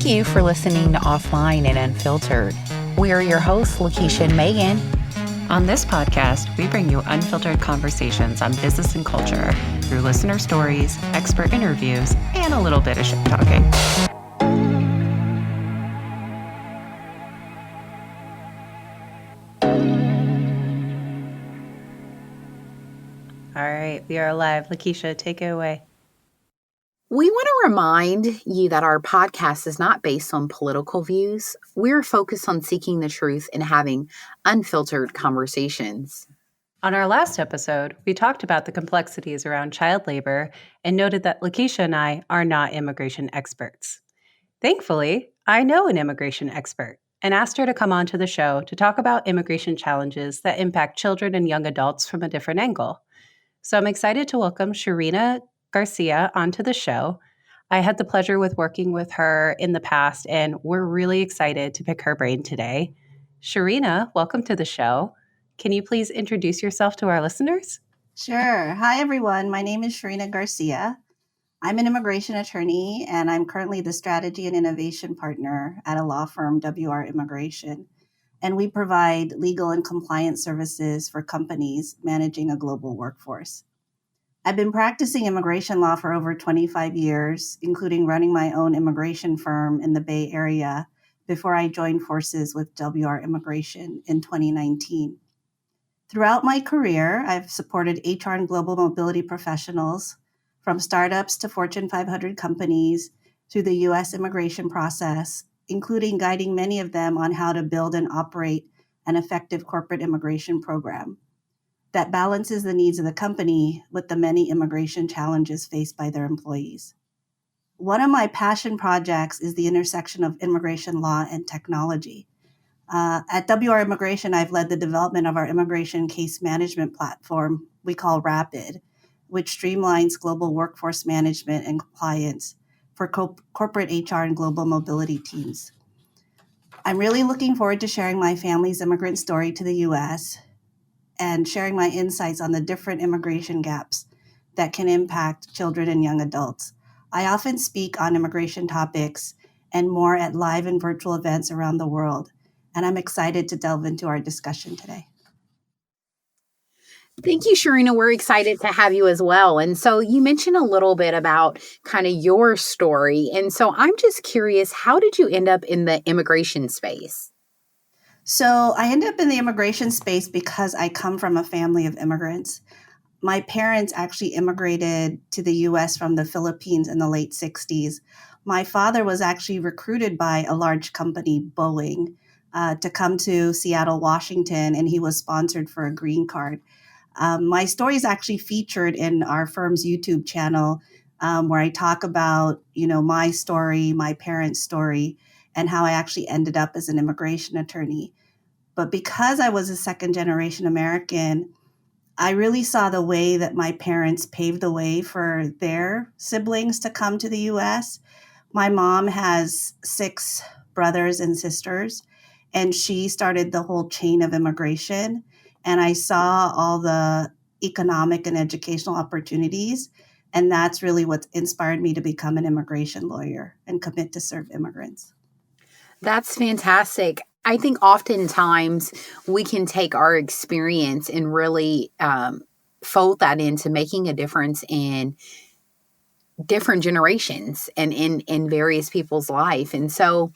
Thank you for listening to Offline and Unfiltered. We are your hosts, Lakeisha and Megan. On this podcast, we bring you unfiltered conversations on business and culture through listener stories, expert interviews, and a little bit of shit talking. All right, we are live. Lakeisha, take it away. We want to remind you that our podcast is not based on political views. We're focused on seeking the truth and having unfiltered conversations. On our last episode, we talked about the complexities around child labor and noted that Lakeisha and I are not immigration experts. Thankfully, I know an immigration expert and asked her to come onto the show to talk about immigration challenges that impact children and young adults from a different angle. So I'm excited to welcome Charina Garcia onto the show. I had the pleasure with working with her in the past, and we're really excited to pick her brain today. Charina, welcome to the show. Can you please introduce yourself to our listeners? Sure. Hi, everyone. My name is Charina Garcia. I'm an immigration attorney, and I'm currently the strategy and innovation partner at a law firm, WR Immigration. And we provide legal and compliance services for companies managing a global workforce. I've been practicing immigration law for over 25 years, including running my own immigration firm in the Bay Area before I joined forces with WR Immigration in 2019. Throughout my career, I've supported HR and global mobility professionals from startups to Fortune 500 companies through the U.S. immigration process, including guiding many of them on how to build and operate an effective corporate immigration program that balances the needs of the company with the many immigration challenges faced by their employees. One of my passion projects is the intersection of immigration law and technology. At WR Immigration, I've led the development of our immigration case management platform we call Rapid, which streamlines global workforce management and compliance for corporate HR and global mobility teams. I'm really looking forward to sharing my family's immigrant story to the U.S. and sharing my insights on the different immigration gaps that can impact children and young adults. I often speak on immigration topics and more at live and virtual events around the world, and I'm excited to delve into our discussion today. Thank you, Charina. We're excited to have you as well. And so you mentioned a little bit about kind of your story. And so I'm just curious, how did you end up in the immigration space? So I ended up in the immigration space because I come from a family of immigrants. My parents actually immigrated to the U.S. from the Philippines in the late 60s. My father was actually recruited by a large company, Boeing, to come to Seattle, Washington, and he was sponsored for a green card. My story is actually featured in our firm's YouTube channel, where I talk about, my story, my parents' story, and how I actually ended up as an immigration attorney. But because I was a second generation American, I really saw the way that my parents paved the way for their siblings to come to the U.S. My mom has 6 brothers and sisters, and she started the whole chain of immigration. And I saw all the economic and educational opportunities. And that's really what inspired me to become an immigration lawyer and commit to serve immigrants. That's fantastic. I think oftentimes we can take our experience and really fold that into making a difference in different generations and in various people's life. And so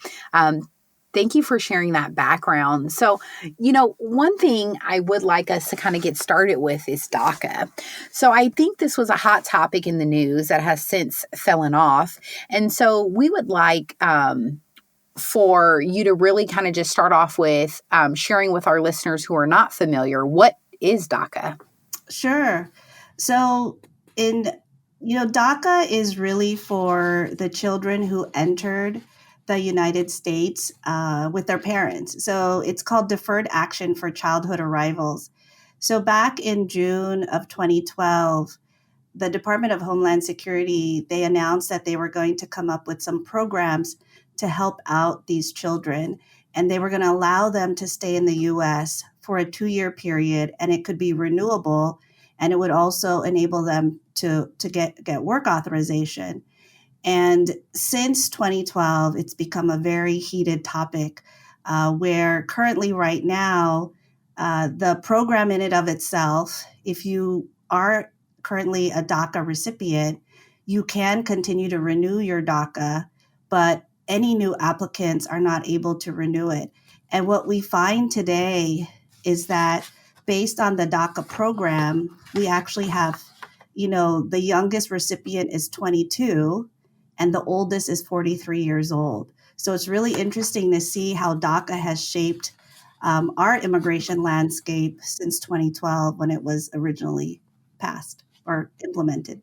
thank you for sharing that background. So, one thing I would like us to kind of get started with is DACA. So I think this was a hot topic in the news that has since fallen off. And so we would like for you to really kind of just start off with sharing with our listeners who are not familiar, what is DACA? Sure. So DACA is really for the children who entered the United States with their parents. So it's called Deferred Action for Childhood Arrivals. So back in June of 2012, the Department of Homeland Security, they announced that they were going to come up with some programs to help out these children. And they were going to allow them to stay in the U.S. for a 2-year period, and it could be renewable. And it would also enable them to get work authorization. And since 2012, it's become a very heated topic where currently right now, the program in and of itself, if you are currently a DACA recipient, you can continue to renew your DACA, but any new applicants are not able to renew it. And what we find today is that based on the DACA program, we actually have, the youngest recipient is 22 and the oldest is 43 years old. So it's really interesting to see how DACA has shaped our immigration landscape since 2012 when it was originally passed or implemented.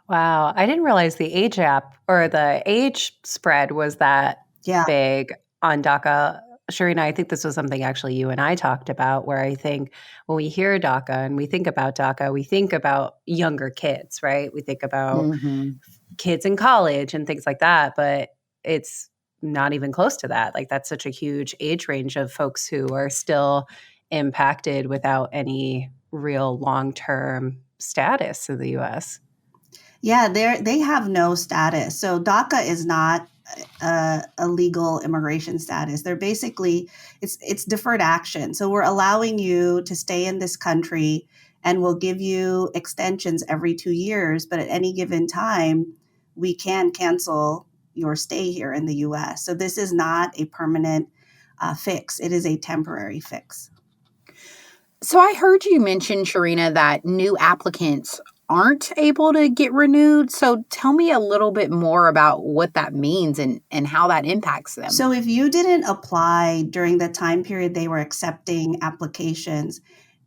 Wow. I didn't realize the age gap or the age spread was that Yeah. big on DACA. Charina, I think this was something actually you and I talked about, where I think when we hear DACA and we think about DACA, we think about younger kids, right? We think about Mm-hmm. kids in college and things like that, but it's not even close to that. Like, that's such a huge age range of folks who are still impacted without any real long-term status in the US. Yeah, they have no status. So DACA is not a legal immigration status. They're basically it's deferred action. So we're allowing you to stay in this country, and we'll give you extensions every 2 years. But at any given time, we can cancel your stay here in the U.S. So this is not a permanent fix. It is a temporary fix. So I heard you mention, Charina, that new applicants aren't able to get renewed. So tell me a little bit more about what that means and how that impacts them. So if you didn't apply during the time period they were accepting applications,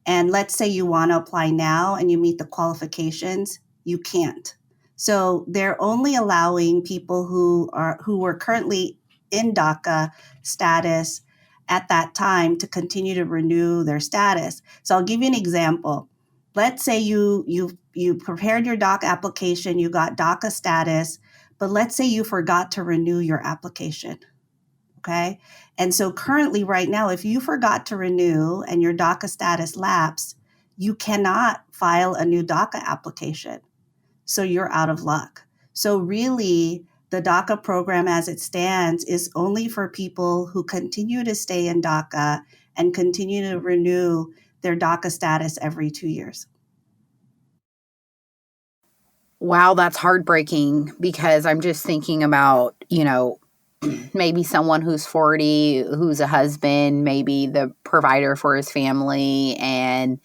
and let's say you want to apply now and you meet the qualifications, you can't. So they're only allowing people who were currently in DACA status at that time to continue to renew their status. So I'll give you an example. Let's say you prepared your DACA application, you got DACA status, but let's say you forgot to renew your application. Okay. And so currently right now, if you forgot to renew and your DACA status lapsed, you cannot file a new DACA application. So you're out of luck. So really, the DACA program as it stands is only for people who continue to stay in DACA and continue to renew their DACA status every 2 years. Wow, that's heartbreaking, because I'm just thinking about, maybe someone who's 40, who's a husband, maybe the provider for his family, and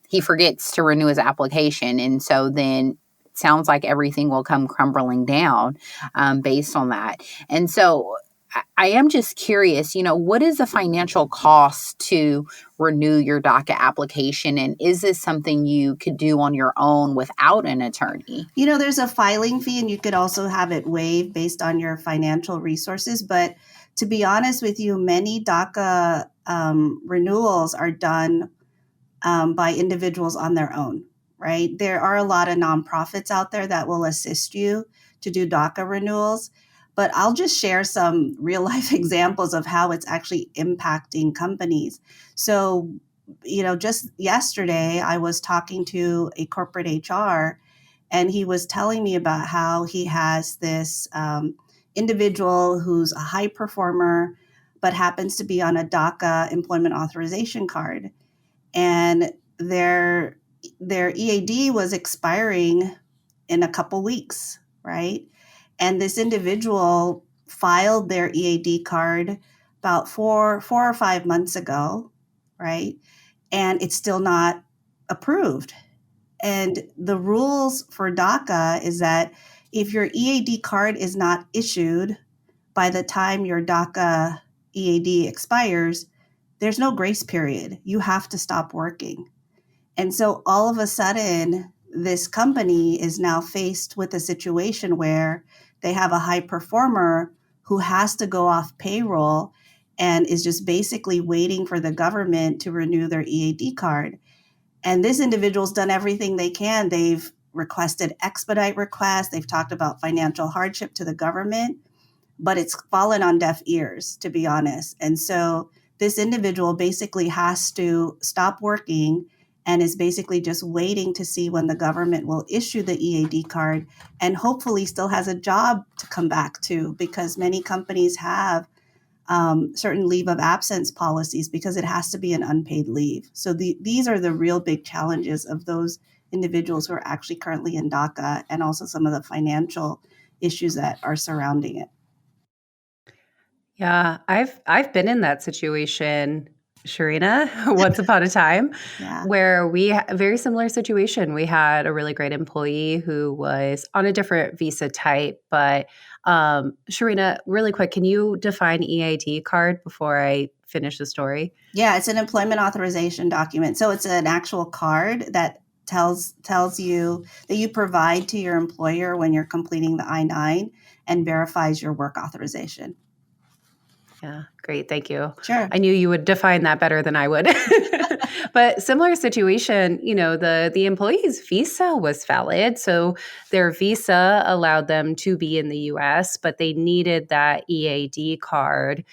he forgets to renew his application. And so then it sounds like everything will come crumbling down based on that. And so I am just curious, what is the financial cost to renew your DACA application? And is this something you could do on your own without an attorney? There's a filing fee, and you could also have it waived based on your financial resources. But to be honest with you, many DACA renewals are done by individuals on their own, right? There are a lot of nonprofits out there that will assist you to do DACA renewals. But I'll just share some real life examples of how it's actually impacting companies. So, just yesterday, I was talking to a corporate HR, and he was telling me about how he has this individual who's a high performer, but happens to be on a DACA employment authorization card. And their EAD was expiring in a couple weeks, right? And this individual filed their EAD card about four or 5 months ago, right? And it's still not approved. And the rules for DACA is that if your EAD card is not issued by the time your DACA EAD expires, there's no grace period. You have to stop working. And so all of a sudden, this company is now faced with a situation where they have a high performer who has to go off payroll and is just basically waiting for the government to renew their EAD card. And this individual's done everything they can. They've requested expedite requests. They've talked about financial hardship to the government, but it's fallen on deaf ears, to be honest. And so this individual basically has to stop working and is basically just waiting to see when the government will issue the EAD card, and hopefully still has a job to come back to, because many companies have certain leave of absence policies because it has to be an unpaid leave. So these are the real big challenges of those individuals who are actually currently in DACA, and also some of the financial issues that are surrounding it. Yeah, I've been in that situation, Charina, once upon a time, where a very similar situation. We had a really great employee who was on a different visa type, but Charina, really quick, can you define EAD card before I finish the story? Yeah, it's an employment authorization document. So it's an actual card that tells you that you provide to your employer when you're completing the I-9 and verifies your work authorization. Yeah, great. Thank you. Sure. I knew you would define that better than I would. But similar situation, the employee's visa was valid. So their visa allowed them to be in the US, but they needed that EAD card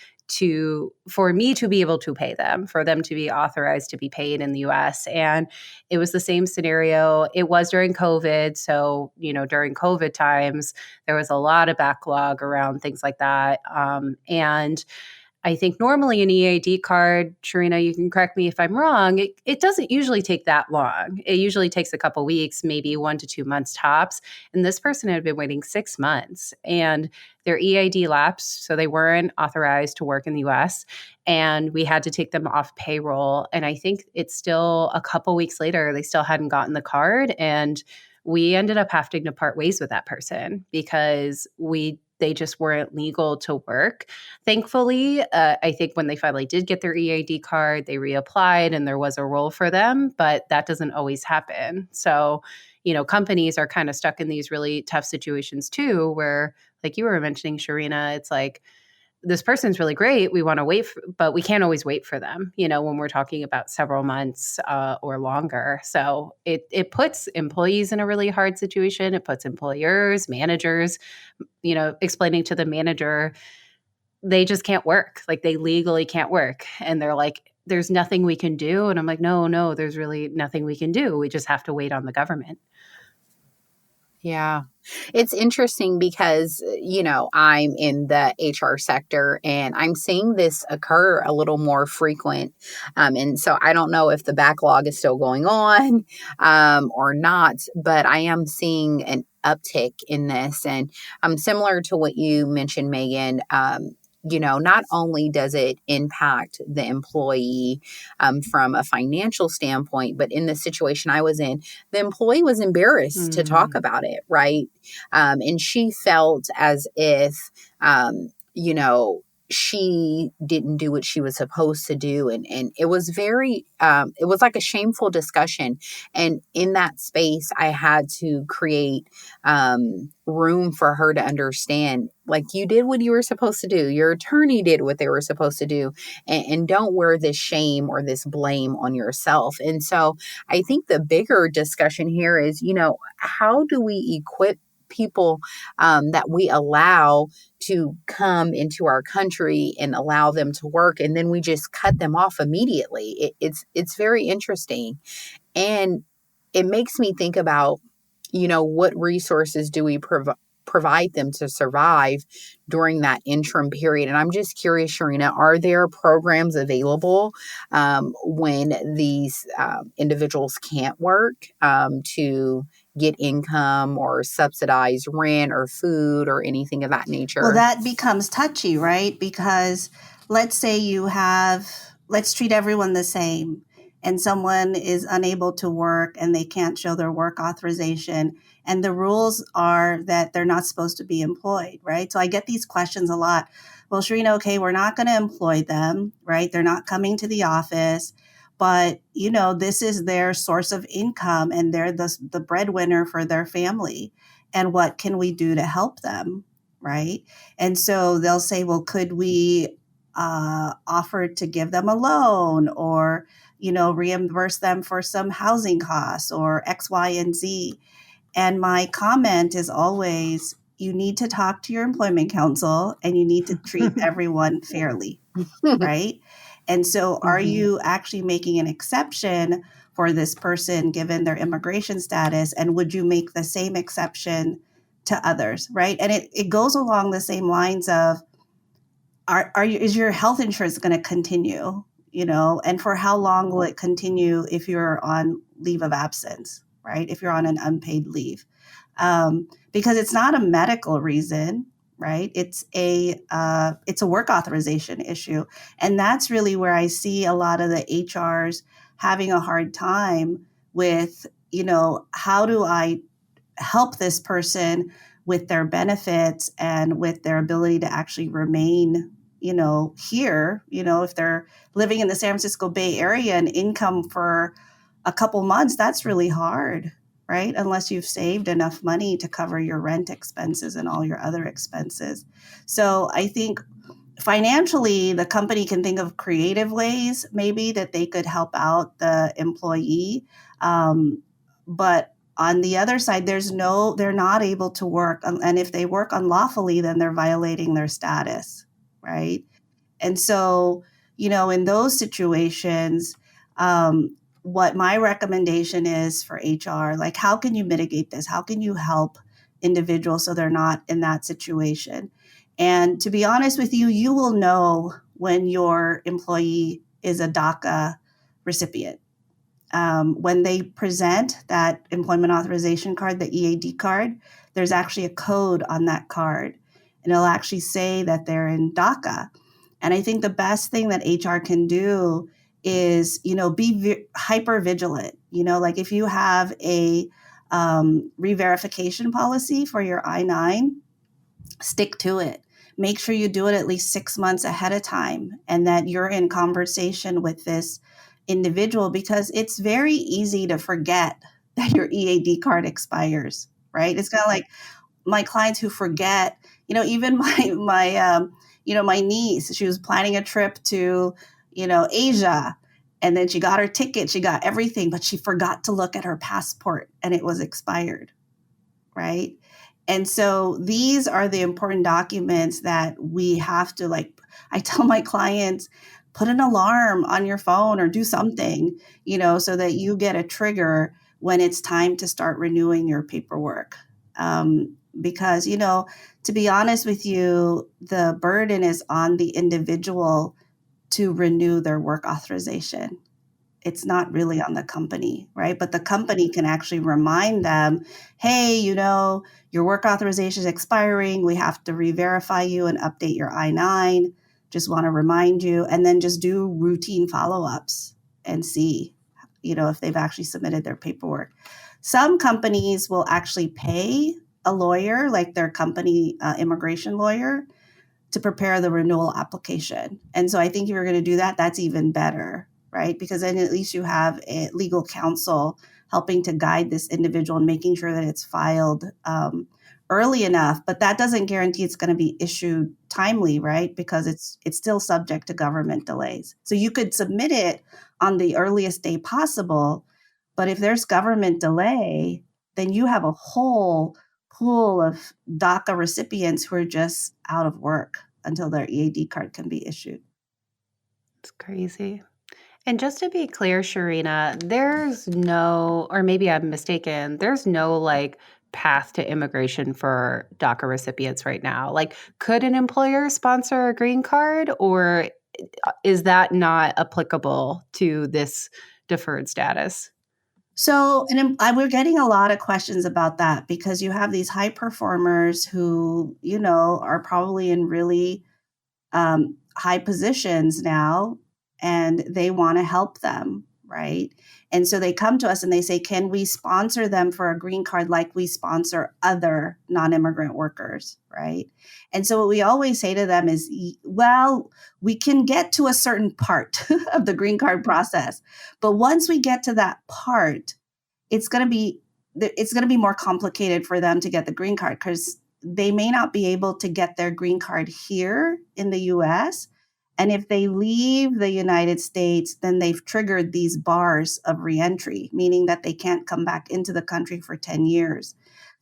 for me to be able to pay them, for them to be authorized to be paid in the US. And it was the same scenario. It was during COVID. So, during COVID times, there was a lot of backlog around things like that. And I think normally an EAD card, Charina, you can correct me if I'm wrong, it doesn't usually take that long. It usually takes a couple weeks, maybe 1 to 2 months tops. And this person had been waiting 6 months, and their EAD lapsed, so they weren't authorized to work in the US, and we had to take them off payroll. And I think it's still a couple weeks later, they still hadn't gotten the card, and we ended up having to part ways with that person because they just weren't legal to work. Thankfully, I think when they finally did get their EAD card, they reapplied and there was a role for them, but that doesn't always happen. So, companies are kind of stuck in these really tough situations too, where, like you were mentioning, Charina, it's like, this person's really great. We want to wait, but we can't always wait for them, when we're talking about several months or longer. So it puts employees in a really hard situation. It puts employers, managers, explaining to the manager, they just can't work. Like, they legally can't work. And they're like, there's nothing we can do. And I'm like, no, there's really nothing we can do. We just have to wait on the government. Yeah. It's interesting because, I'm in the HR sector and I'm seeing this occur a little more frequent. And so I don't know if the backlog is still going on or not, but I am seeing an uptick in this. And similar to what you mentioned, Megan, not only does it impact the employee from a financial standpoint, but in the situation I was in, the employee was embarrassed to talk about it, right? And she felt as if, she didn't do what she was supposed to do. And it was it was like a shameful discussion. And in that space, I had to create room for her to understand, like, you did what you were supposed to do. Your attorney did what they were supposed to do. And don't wear this shame or this blame on yourself. And so I think the bigger discussion here is, how do we equip people that we allow to come into our country and allow them to work, and then we just cut them off immediately? It's very interesting, and it makes me think about, what resources do we provide them to survive during that interim period. And I'm just curious, Charina, are there programs available when these individuals can't work to get income or subsidize rent or food or anything of that nature? Well, that becomes touchy, right? Because let's say let's treat everyone the same, and someone is unable to work and they can't show their work authorization, and the rules are that they're not supposed to be employed, right? So I get these questions a lot. Well, Charina, okay, we're not going to employ them, right? They're not coming to the office, but this is their source of income and they're the breadwinner for their family. And what can we do to help them, right? And so they'll say, well, could we offer to give them a loan, or reimburse them for some housing costs, or X, Y, and Z? And my comment is always, you need to talk to your employment counsel and you need to treat everyone fairly, right? And so are you actually making an exception for this person given their immigration status? And would you make the same exception to others, right? And it goes along the same lines of, is your health insurance going to continue, and for how long will it continue if you're on leave of absence, right? If you're on an unpaid leave, because it's not a medical reason, right? It's a work authorization issue. And that's really where I see a lot of the HRs having a hard time with, how do I help this person with their benefits and with their ability to actually remain, here, if they're living in the San Francisco Bay Area and income for a couple months, that's really hard, right? Unless you've saved enough money to cover your rent expenses and all your other expenses. So I think financially, the company can think of creative ways maybe that they could help out the employee. But on the other side, they're not able to work. And if they work unlawfully, then they're violating their status, right? And so, in those situations, what my recommendation is for HR, like, how can you mitigate this? How can you help individuals so they're not in that situation? And to be honest with you, you will know when your employee is a DACA recipient. When they present that employment authorization card, the EAD card, there's actually a code on that card, and it'll actually say that they're in DACA. And I think the best thing that HR can do is, be hyper vigilant. Like if you have a re-verification policy for your I-9, stick to it. Make sure you do it at least 6 months ahead of time and that you're in conversation with this individual, because it's very easy to forget that your EAD card expires, right? It's kind of like my clients who forget, even my niece, she was planning a trip to, Asia, and then she got her ticket, she got everything, but she forgot to look at her passport and it was expired, right? And so these are the important documents that we have to, I tell my clients, put an alarm on your phone or do something, so that you get a trigger when it's time to start renewing your paperwork. Because, to be honest with you, the burden is on the individual to renew their work authorization. It's not really on the company, right? But the company can actually remind them, hey, your work authorization is expiring. We have to re-verify you and update your I-9. Just want to remind you, and then just do routine follow-ups and see, if they've actually submitted their paperwork. Some companies will actually pay a lawyer, like their company immigration lawyer, to prepare the renewal application. And so I think if you're going to do that, that's even better, right? Because then at least you have a legal counsel helping to guide this individual and making sure that it's filed early enough. But that doesn't guarantee it's going to be issued timely, right? Because it's still subject to government delays. So you could submit it on the earliest day possible, but if there's government delay, then you have a whole pool of DACA recipients who are just out of work until their EAD card can be issued. It's crazy. And just to be clear, Charina, there's no, or maybe I'm mistaken, there's no path to immigration for DACA recipients right now. Could an employer sponsor a green card, or is that not applicable to this deferred status? So, we're getting a lot of questions about that because you have these high performers who, are probably in really high positions now, and they want to help them, right? And so they come to us and they say, can we sponsor them for a green card like we sponsor other non-immigrant workers, right? And so what we always say to them is, well, we can get to a certain part of the green card process, but once we get to that part, it's going to be more complicated for them to get the green card because they may not be able to get their green card here in the US. And if they leave the United States, then they've triggered these bars of reentry, meaning that they can't come back into the country for 10 years.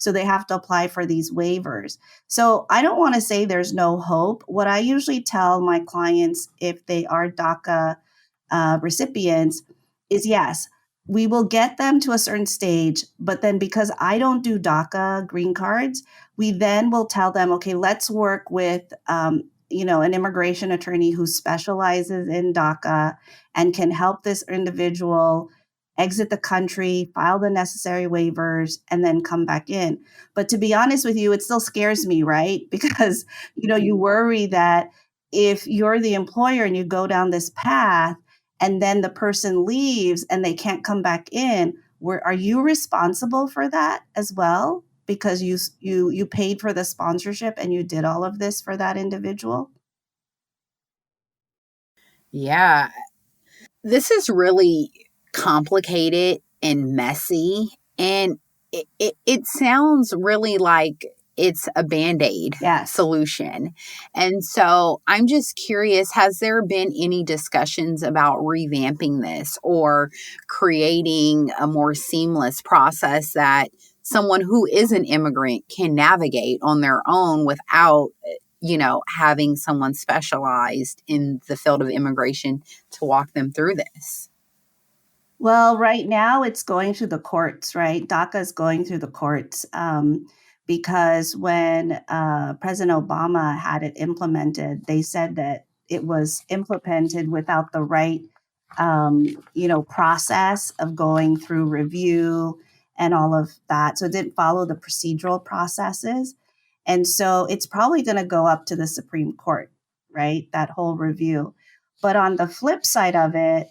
So they have to apply for these waivers. So I don't want to say there's no hope. What I usually tell my clients, if they are DACA recipients, is yes, we will get them to a certain stage, but then because I don't do DACA green cards, we then will tell them, okay, let's work with an immigration attorney who specializes in DACA and can help this individual exit the country, file the necessary waivers, and then come back in. But to be honest with you, it still scares me, right? Because, you worry that if you're the employer and you go down this path and then the person leaves and they can't come back in, are you responsible for that as well? Because you paid for the sponsorship and you did all of this for that individual? Yeah. This is really complicated and messy. And it sounds really like it's a Band-Aid Yes. solution. And so I'm just curious, has there been any discussions about revamping this or creating a more seamless process that someone who is an immigrant can navigate on their own without, having someone specialized in the field of immigration to walk them through this? Well, right now it's going through the courts, right? DACA is going through the courts because when President Obama had it implemented, they said that it was implemented without the right, process of going through review and all of that. So it didn't follow the procedural processes. And so it's probably going to go up to the Supreme Court, right? That whole review. But on the flip side of it,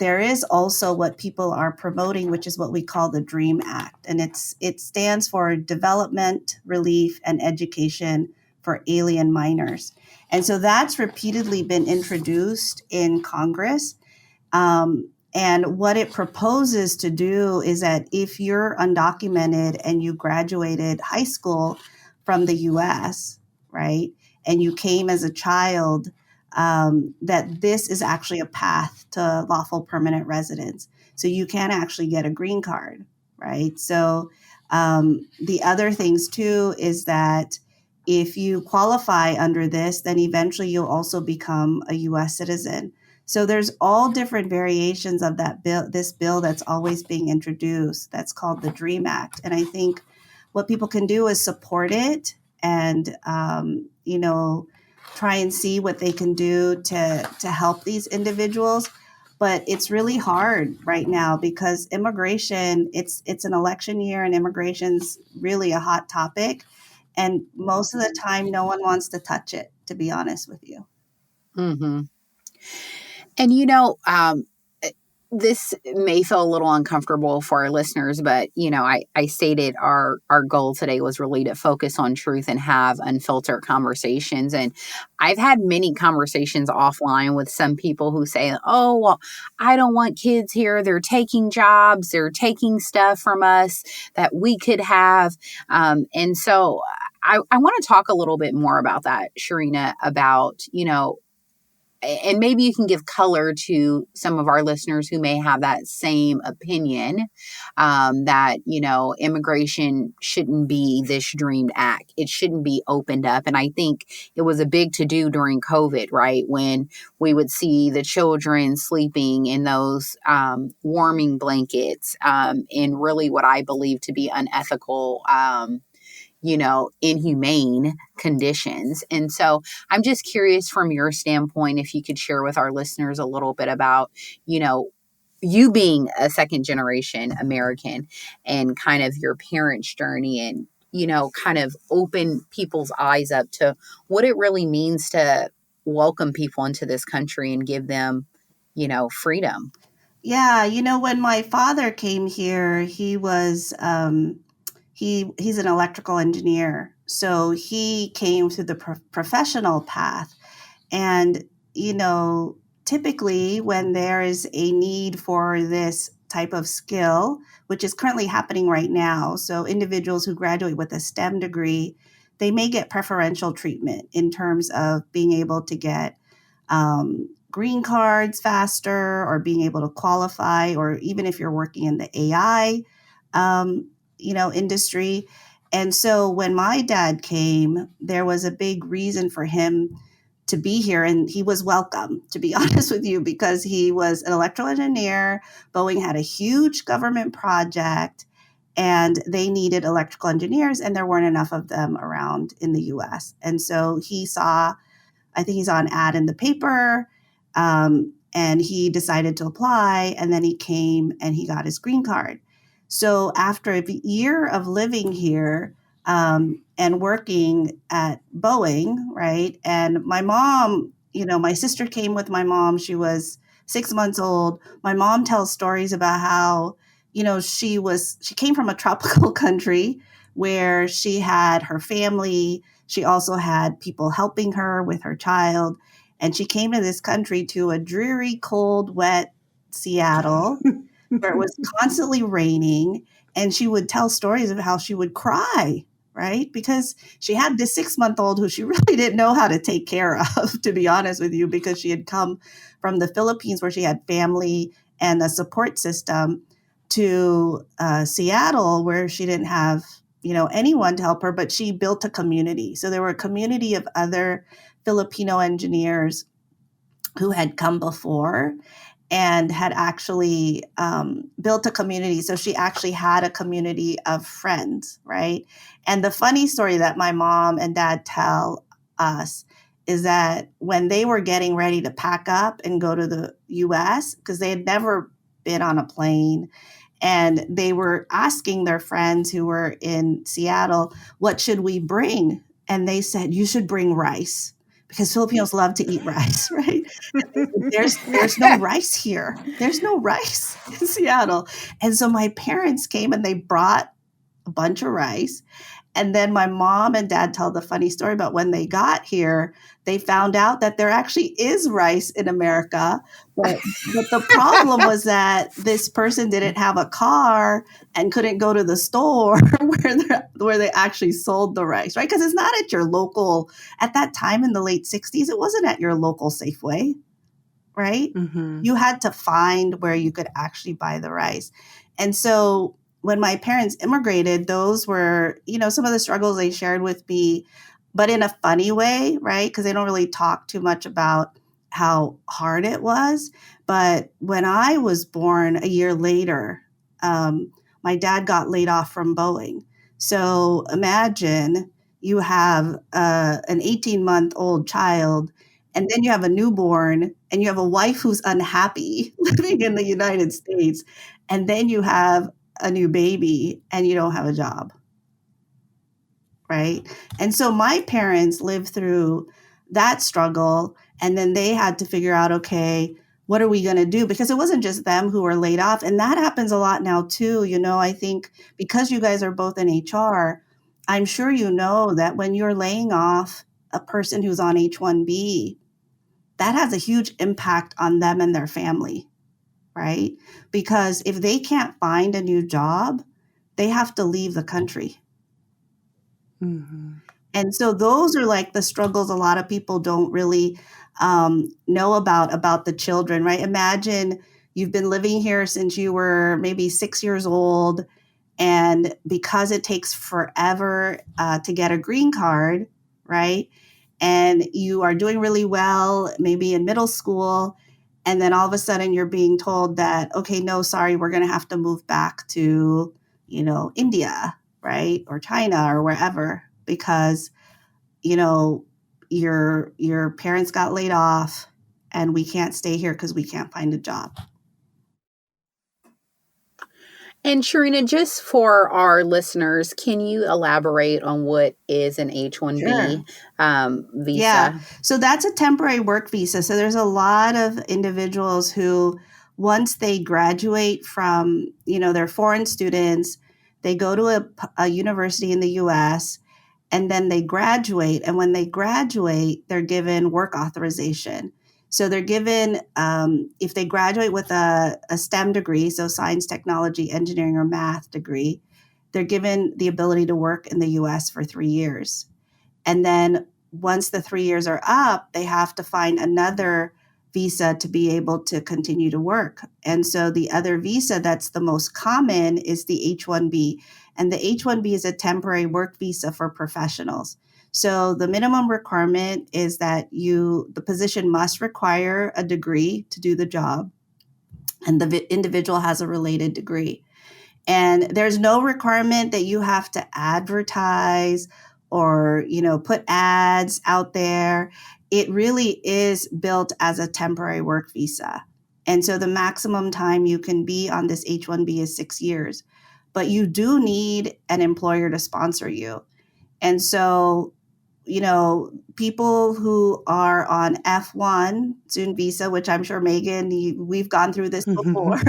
there is also what people are promoting, which is what we call the DREAM Act. And it stands for Development, Relief, and Education for Alien Minors. And so that's repeatedly been introduced in Congress. And what it proposes to do is that if you're undocumented and you graduated high school from the US, right, and you came as a child, that this is actually a path to lawful permanent residence. So you can actually get a green card, right? So the other things too is that if you qualify under this, then eventually you'll also become a US citizen. So there's all different variations of that bill, this bill that's always being introduced. That's called the DREAM Act. And I think what people can do is support it and, try and see what they can do to help these individuals. But it's really hard right now because immigration, it's an election year and immigration's really a hot topic. And most of the time, no one wants to touch it, to be honest with you. Mm-hmm. And this may feel a little uncomfortable for our listeners, but I stated our goal today was really to focus on truth and have unfiltered conversations. And I've had many conversations offline with some people who say, "Oh, well, I don't want kids here. They're taking jobs, they're taking stuff from us that we could have." And so I want to talk a little bit more about that, Charina, about and maybe you can give color to some of our listeners who may have that same opinion, that, immigration shouldn't be this dreamed act. It shouldn't be opened up. And I think it was a big to-do during COVID, right? When we would see the children sleeping in those warming blankets in really what I believe to be unethical, inhumane conditions. And so I'm just curious from your standpoint, if you could share with our listeners a little bit about, you being a second generation American and kind of your parents' journey and, kind of open people's eyes up to what it really means to welcome people into this country and give them, freedom. Yeah, when my father came here, he was he's an electrical engineer. So he came through the professional path. And, typically when there is a need for this type of skill, which is currently happening right now, so individuals who graduate with a STEM degree, they may get preferential treatment in terms of being able to get green cards faster or being able to qualify, or even if you're working in the AI industry. And so when my dad came, there was a big reason for him to be here. And he was welcome, to be honest with you, because he was an electrical engineer. Boeing had a huge government project and they needed electrical engineers, and there weren't enough of them around in the US. And so I think he saw an ad in the paper, and he decided to apply, and then he came and he got his green card. So after a year of living here and working at Boeing, right? And my mom, my sister came with my mom. She was 6 months old. My mom tells stories about how, she came from a tropical country where she had her family. She also had people helping her with her child. And she came to this country, to a dreary, cold, wet Seattle, where it was constantly raining. And she would tell stories of how she would cry, right? Because she had this 6-month-old who she really didn't know how to take care of, to be honest with you, because she had come from the Philippines where she had family and a support system, to Seattle where she didn't have anyone to help her, but she built a community. So there were a community of other Filipino engineers who had come before and had actually built a community. So she actually had a community of friends, right? And the funny story that my mom and dad tell us is that when they were getting ready to pack up and go to the US, because they had never been on a plane, and they were asking their friends who were in Seattle, what should we bring? And they said, you should bring rice, because Filipinos love to eat rice, right? There's no rice here. There's no rice in Seattle. And so my parents came and they brought a bunch of rice. And then my mom and dad tell the funny story about when they got here, they found out that there actually is rice in America. But the problem was that this person didn't have a car and couldn't go to the store where they actually sold the rice, right? Because it's not at your local, at that time in the late 60s, it wasn't at your local Safeway, right? Mm-hmm. You had to find where you could actually buy the rice. And so when my parents immigrated, those were, some of the struggles they shared with me, but in a funny way, right? Because they don't really talk too much about how hard it was. But when I was born a year later, my dad got laid off from Boeing. So imagine you have an 18-month-old child, and then you have a newborn, and you have a wife who's unhappy living in the United States, and then you have a new baby and you don't have a job, right? And so my parents lived through that struggle, and then they had to figure out, okay, what are we going to do? Because it wasn't just them who were laid off. And that happens a lot now too. I think because you guys are both in HR, I'm sure you know that when you're laying off a person who's on H-1B, that has a huge impact on them and their family. Right? Because if they can't find a new job, they have to leave the country. Mm-hmm. And so those are like the struggles a lot of people don't really know about the children, right? Imagine you've been living here since you were maybe 6 years old, and because it takes forever to get a green card, right? And you are doing really well, maybe in middle school, and then all of a sudden you're being told that, okay, no, sorry, we're going to have to move back to, India, right? Or China or wherever, because, your parents got laid off and we can't stay here because we can't find a job. And Charina, just for our listeners, can you elaborate on what is an H-1B visa? Yeah, so that's a temporary work visa. So there's a lot of individuals who, once they graduate from, they're foreign students, they go to a university in the US, and then they graduate. And when they graduate, they're given work authorization. So they're given, if they graduate with a STEM degree, so science, technology, engineering, or math degree, they're given the ability to work in the US for 3 years. And then once the 3 years are up, they have to find another visa to be able to continue to work. And so the other visa that's the most common is the H-1B. And the H-1B is a temporary work visa for professionals. So the minimum requirement is that the position must require a degree to do the job, and the individual has a related degree. And there's no requirement that you have to advertise or, put ads out there. It really is built as a temporary work visa. And so the maximum time you can be on this H-1B is 6 years. But you do need an employer to sponsor you. And so, people who are on F1 student visa, which I'm sure, Megan, we've gone through this before,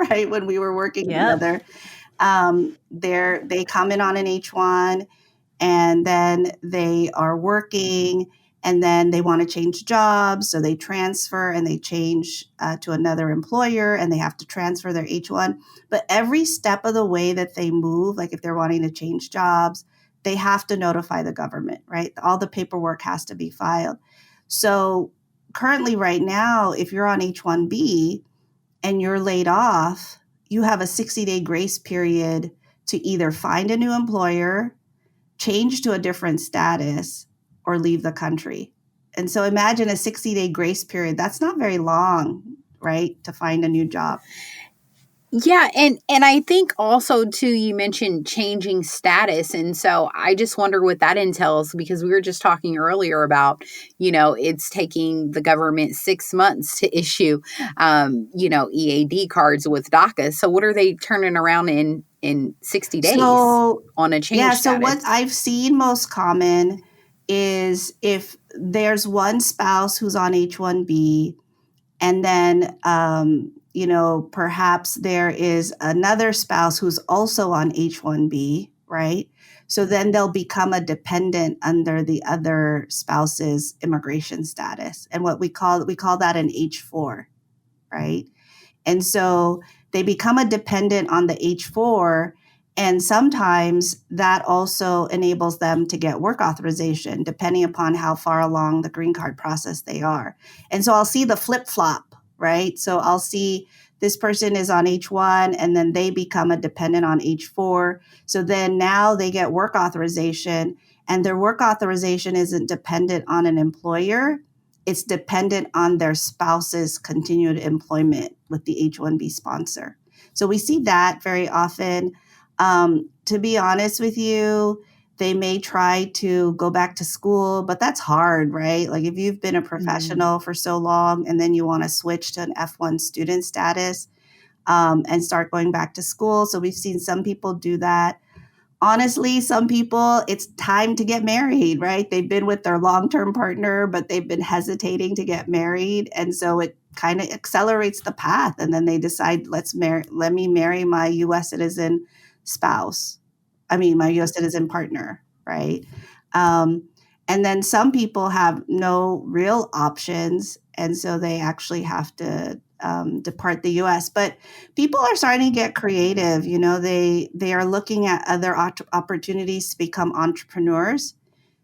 right? When we were working together. They come in on an H1 and then they are working and then they want to change jobs. So they transfer and they change to another employer and they have to transfer their H1. But every step of the way that they move, like if they're wanting to change jobs, they have to notify the government, right? All the paperwork has to be filed. So currently right now, if you're on H1B and you're laid off, you have a 60-day grace period to either find a new employer, change to a different status, or leave the country. And so imagine a 60-day grace period. That's not very long, right, to find a new job. Yeah, and I think also too, you mentioned changing status, and so I just wonder what that entails, because we were just talking earlier about, it's taking the government 6 months to issue, EAD cards with DACA. So what are they turning around in 60 days on a change status? So what I've seen most common is if there's one spouse who's on H-1B, and then perhaps there is another spouse who's also on H-1B, right? So then they'll become a dependent under the other spouse's immigration status. And what we call that an H-4, right? And so they become a dependent on the H-4, and sometimes that also enables them to get work authorization, depending upon how far along the green card process they are. And so I'll see the flip-flop, right? So I'll see this person is on H-1 and then they become a dependent on H-4. So then now they get work authorization, and their work authorization isn't dependent on an employer. It's dependent on their spouse's continued employment with the H-1B sponsor. So we see that very often. To be honest with you, they may try to go back to school, but that's hard, right? Like if you've been a professional for so long and then you want to switch to an F1 student status and start going back to school. So we've seen some people do that. Honestly, some people, it's time to get married, right? They've been with their long-term partner, but they've been hesitating to get married. And so it kind of accelerates the path. And then they decide, let me marry my U.S. citizen my U.S. citizen partner, right? And then some people have no real options, and so they actually have to depart the U.S. But people are starting to get creative. They are looking at other opportunities to become entrepreneurs.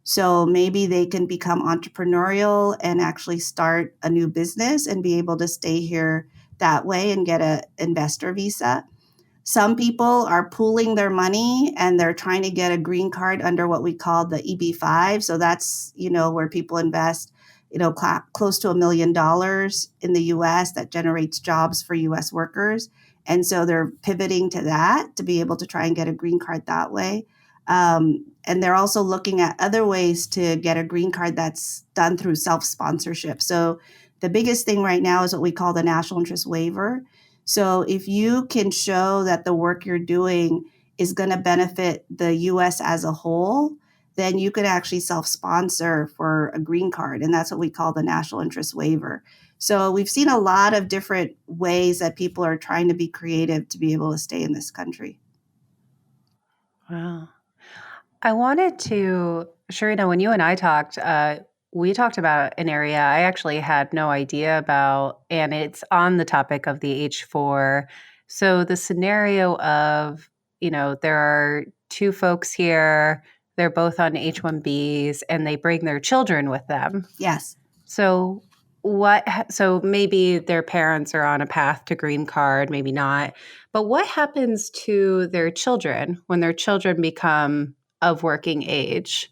So maybe they can become entrepreneurial and actually start a new business and be able to stay here that way and get an investor visa. Some people are pooling their money and they're trying to get a green card under what we call the EB-5. So that's, where people invest, close to $1 million in the U.S. that generates jobs for U.S. workers. And so they're pivoting to that to be able to try and get a green card that way. And they're also looking at other ways to get a green card that's done through self-sponsorship. So the biggest thing right now is what we call the national interest waiver. So if you can show that the work you're doing is going to benefit the U.S. as a whole, then you could actually self-sponsor for a green card. And that's what we call the national interest waiver. So we've seen a lot of different ways that people are trying to be creative to be able to stay in this country. Wow. I wanted to, Charina, when you and I talked, we talked about an area I actually had no idea about, and it's on the topic of the H-4. So the scenario of, there are two folks here, they're both on H-1Bs, and they bring their children with them. Yes. So So maybe their parents are on a path to green card, maybe not. But what happens to their children when their children become of working age?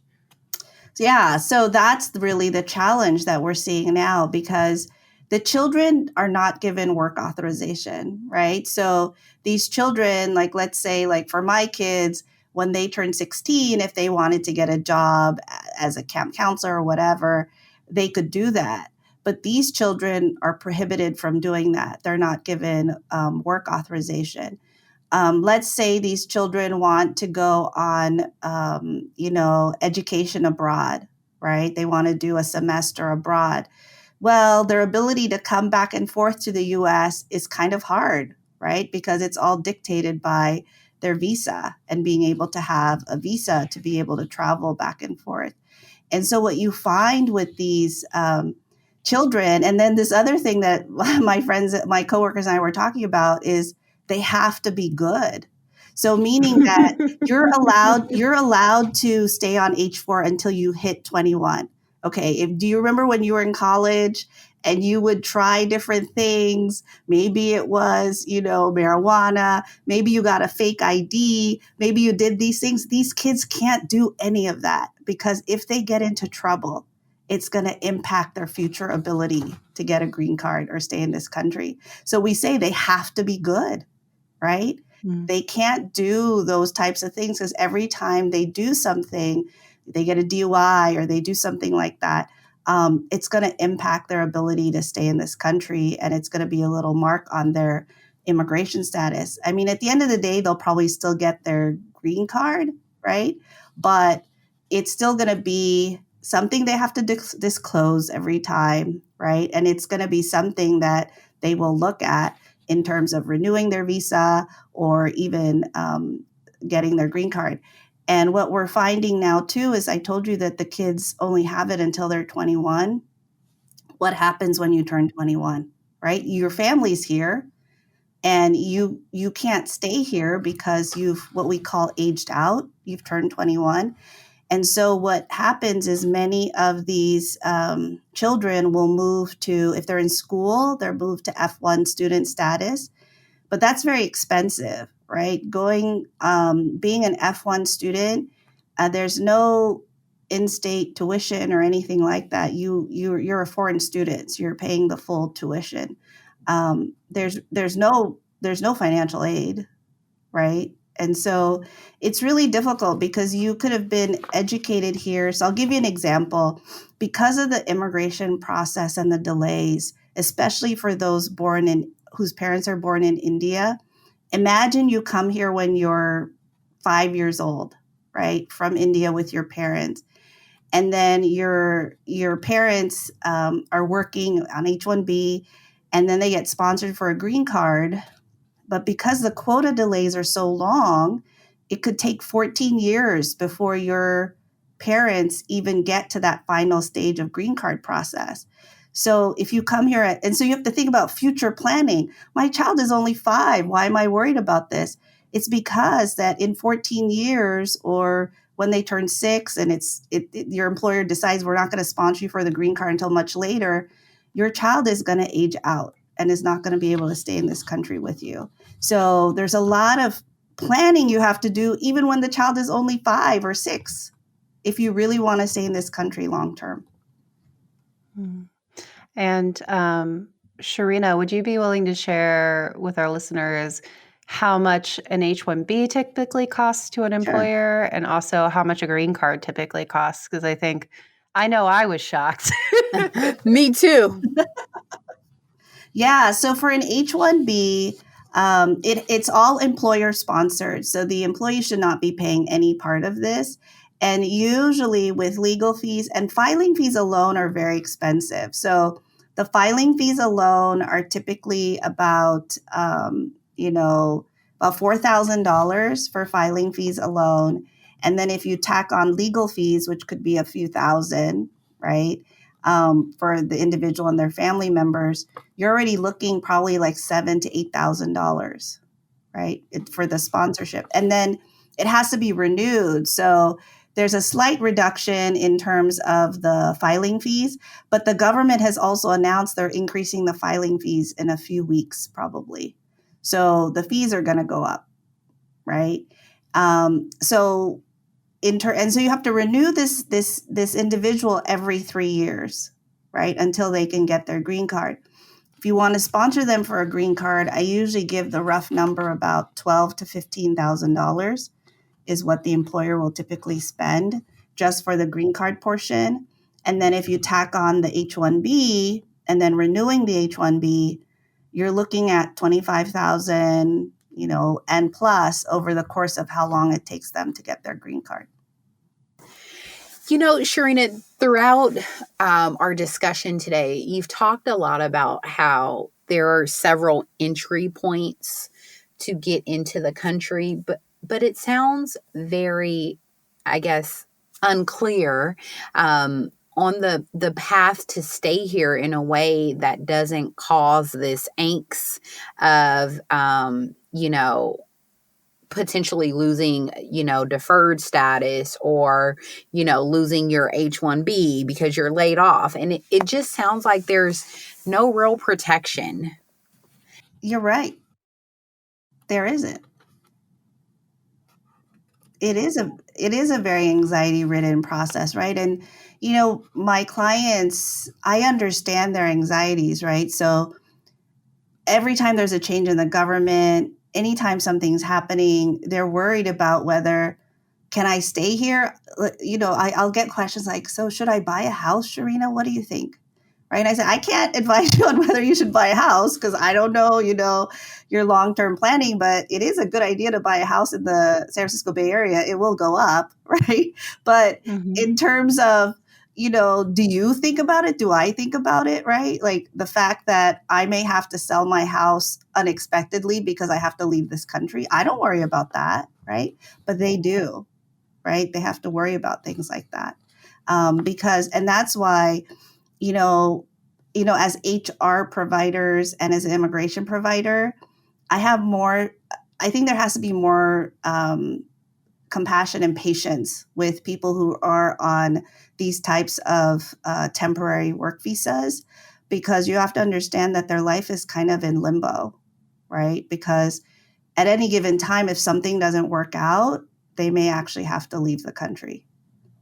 Yeah, so that's really the challenge that we're seeing now, because the children are not given work authorization, right? So these children, like let's say, like for my kids, when they turned 16, if they wanted to get a job as a camp counselor or whatever, they could do that. But these children are prohibited from doing that. They're not given work authorization. Let's say these children want to go on, education abroad, right? They want to do a semester abroad. Well, their ability to come back and forth to the US is kind of hard, right? Because it's all dictated by their visa and being able to have a visa to be able to travel back and forth. And so what you find with these children, and then this other thing that my coworkers and I were talking about is they have to be good. So meaning that you're allowed to stay on H4 until you hit 21. Okay, do you remember when you were in college and you would try different things? Maybe it was, marijuana, maybe you got a fake ID, maybe you did these things. These kids can't do any of that, because if they get into trouble, it's going to impact their future ability to get a green card or stay in this country. So we say they have to be good, right? They can't do those types of things, because every time they do something, they get a DUI or they do something like that, it's going to impact their ability to stay in this country, and it's going to be a little mark on their immigration status. I mean, at the end of the day, they'll probably still get their green card, right? But it's still going to be something they have to disclose every time, right? And it's going to be something that they will look at in terms of renewing their visa or even getting their green card. And what we're finding now too is, I told you that the kids only have it until they're 21. What happens when you turn 21, right? Your family's here and you can't stay here because you've what we call aged out. You've turned 21. And so what happens is many of these children will move to, if they're in school, they're moved to F1 student status. But that's very expensive, right? Being an F1 student, there's no in-state tuition or anything like that. You're a foreign student, so you're paying the full tuition. There's no financial aid, right? And so it's really difficult, because you could have been educated here. So I'll give you an example. Because of the immigration process and the delays, especially for those whose parents are born in India, imagine you come here when you're 5 years old, right, from India with your parents. And then your parents are working on H-1B, and then they get sponsored for a green card. But because the quota delays are so long, it could take 14 years before your parents even get to that final stage of green card process. So if you come here, and so you have to think about future planning. My child is only 5. Why am I worried about this? It's because that in 14 years, or when they turn 6 and your employer decides we're not going to sponsor you for the green card until much later, your child is going to age out and is not going to be able to stay in this country with you. So there's a lot of planning you have to do, even when the child is only 5 or 6, if you really want to stay in this country long term. And Charina, would you be willing to share with our listeners how much an H-1B typically costs to an employer, and also how much a green card typically costs? Because I know I was shocked. Me too. Yeah. So for an H-1B, it's all employer sponsored. So the employee should not be paying any part of this. And usually with legal fees and filing fees alone are very expensive. So the filing fees alone are typically about $4,000 for filing fees alone. And then if you tack on legal fees, which could be a few thousand, right, for the individual and their family members, you're already looking probably like $7,000 to $8,000, right, for the sponsorship. And then it has to be renewed. So There's a slight reduction in terms of the filing fees, but the government has also announced they're increasing the filing fees in a few weeks, probably. So the fees are going to go up, right? So and so you have to renew this individual every 3 years, right, until they can get their green card. If you want to sponsor them for a green card, I usually give the rough number about $12,000 to $15,000 is what the employer will typically spend just for the green card portion. And then if you tack on the H-1B and then renewing the H-1B, you're looking at $25,000, and plus over the course of how long it takes them to get their green card. Charina, throughout our discussion today, you've talked a lot about how there are several entry points to get into the country, but it sounds very, I guess, unclear on the path to stay here in a way that doesn't cause this angst of, potentially losing, deferred status or, losing your H-1B because you're laid off. And it just sounds like there's no real protection. You're right. There isn't. It is a very anxiety-ridden process, right? And, my clients, I understand their anxieties, right? So every time there's a change in the government, anytime something's happening, they're worried about whether, can I stay here? I'll get questions like, so should I buy a house, Charina? What do you think? Right? And I said, I can't advise you on whether you should buy a house because I don't know, your long-term planning, but it is a good idea to buy a house in the San Francisco Bay Area. It will go up, right? But in terms of, do you think about it? Do I think about it, right? Like the fact that I may have to sell my house unexpectedly because I have to leave this country. I don't worry about that, right? But they do, right? They have to worry about things like that. And that's why, as HR providers and as an immigration provider, I think there has to be more compassion and patience with people who are on these types of temporary work visas, because you have to understand that their life is kind of in limbo, right? Because at any given time, if something doesn't work out, they may actually have to leave the country.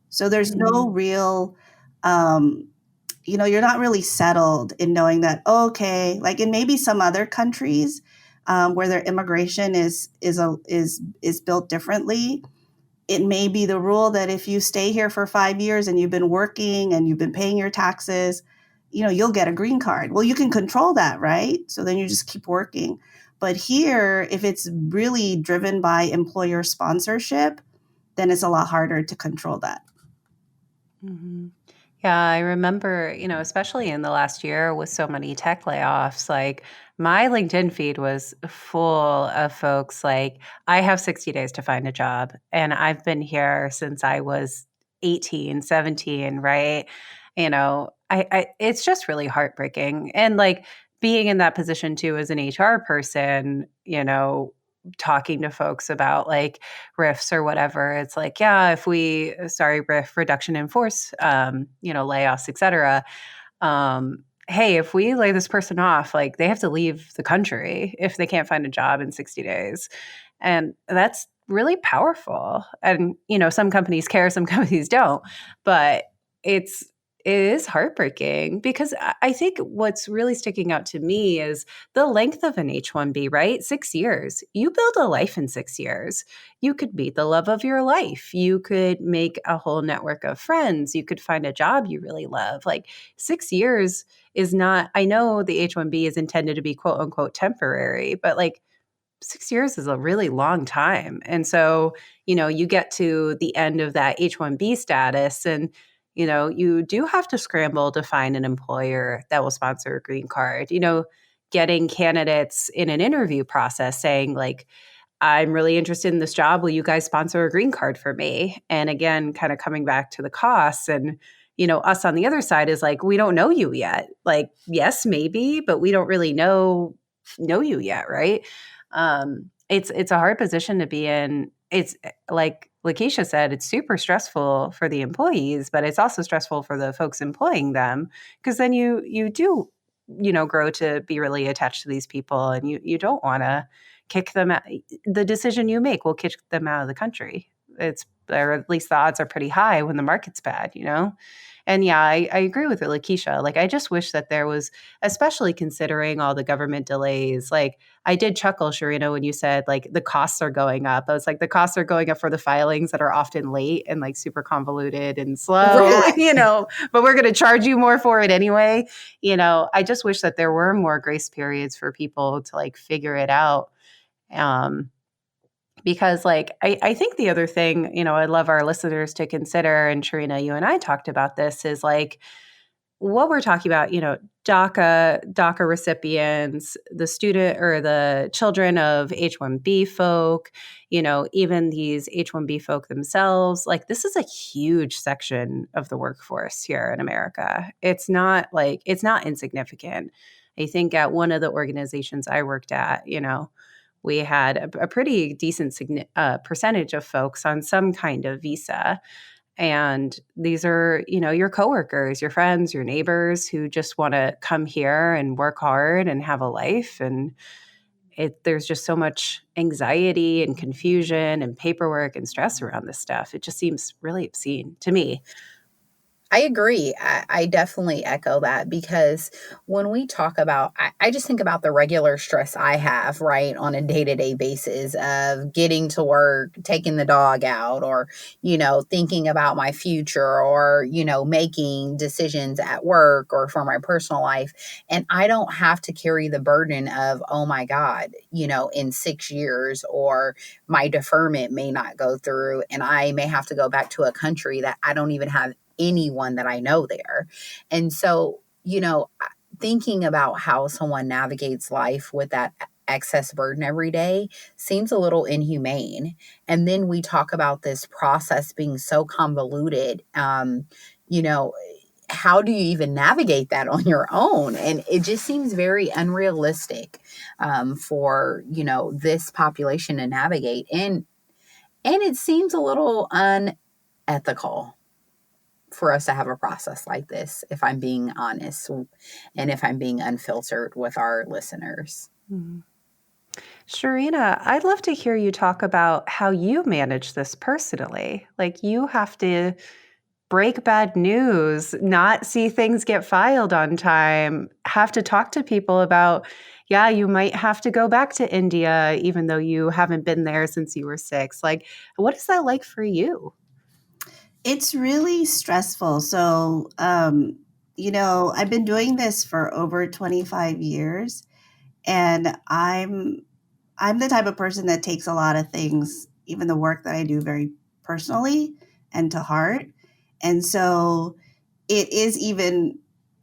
So there's no real, you're not really settled in knowing that, okay, like in maybe some other countries where their immigration is built differently, it may be the rule that if you stay here for 5 years and you've been working and you've been paying your taxes, you'll get a green card. Well, you can control that, right? So then you just keep working. But here, if it's really driven by employer sponsorship, then it's a lot harder to control that. Mm-hmm. Yeah, I remember, especially in the last year with so many tech layoffs, like my LinkedIn feed was full of folks like, I have 60 days to find a job and I've been here since I was 18, 17, right? It's just really heartbreaking. And like being in that position too as an HR person, talking to folks about like RIFs or whatever, it's like, yeah, RIF, reduction in force, layoffs, et cetera. Hey, if we lay this person off, like they have to leave the country if they can't find a job in 60 days. And that's really powerful. And, some companies care, some companies don't, but it is heartbreaking because I think what's really sticking out to me is the length of an H-1B, right? 6 years. You build a life in 6 years. You could meet the love of your life. You could make a whole network of friends. You could find a job you really love. Like 6 years is not, I know the H-1B is intended to be quote unquote temporary, but like 6 years is a really long time. And so, you get to the end of that H-1B status and you do have to scramble to find an employer that will sponsor a green card. Getting candidates in an interview process saying like, I'm really interested in this job. Will you guys sponsor a green card for me? And again, kind of coming back to the costs and, us on the other side is like, we don't know you yet. Like, yes, maybe, but we don't really know you yet. Right. It's a hard position to be in. It's like Lakeisha said, it's super stressful for the employees, but it's also stressful for the folks employing them, because then you do, grow to be really attached to these people, and you don't want to kick them out. The decision you make will kick them out of the country. Or at least the odds are pretty high when the market's bad. And yeah, I agree with it, Lakeisha. Like, I just wish that there was, especially considering all the government delays. Like, I did chuckle, Charina, when you said like the costs are going up. I was like, the costs are going up for the filings that are often late and like super convoluted and slow, Right. but we're going to charge you more for it anyway. I just wish that there were more grace periods for people to like figure it out. Because like I think the other thing, I'd love our listeners to consider, and Charina, you and I talked about this, is like what we're talking about, DACA recipients, the student or the children of H-1B folk, even these H-1B folk themselves. Like, this is a huge section of the workforce here in America. It's not insignificant. I think at one of the organizations I worked at, we had a pretty decent percentage of folks on some kind of visa. And these are, your coworkers, your friends, your neighbors who just want to come here and work hard and have a life. And there's just so much anxiety and confusion and paperwork and stress around this stuff. It just seems really obscene to me. I agree. I definitely echo that, because when we talk about, I just think about the regular stress I have, right, on a day-to-day basis of getting to work, taking the dog out, or, thinking about my future, or, making decisions at work or for my personal life. And I don't have to carry the burden of, oh my God, in 6 years, or my deferment may not go through and I may have to go back to a country that I don't even have anyone that I know there. And so, thinking about how someone navigates life with that excess burden every day seems a little inhumane. And then we talk about this process being so convoluted. How do you even navigate that on your own? And it just seems very unrealistic for, this population to navigate. And it seems a little unethical for us to have a process like this, if I'm being honest, and if I'm being unfiltered with our listeners. Mm-hmm. Charina, I'd love to hear you talk about how you manage this personally. Like, you have to break bad news, not see things get filed on time, have to talk to people about, yeah, you might have to go back to India, even though you haven't been there since you were 6. Like, what is that like for you? It's really stressful. So, I've been doing this for over 25 years, and I'm the type of person that takes a lot of things, even the work that I do, very personally and to heart. And so it is even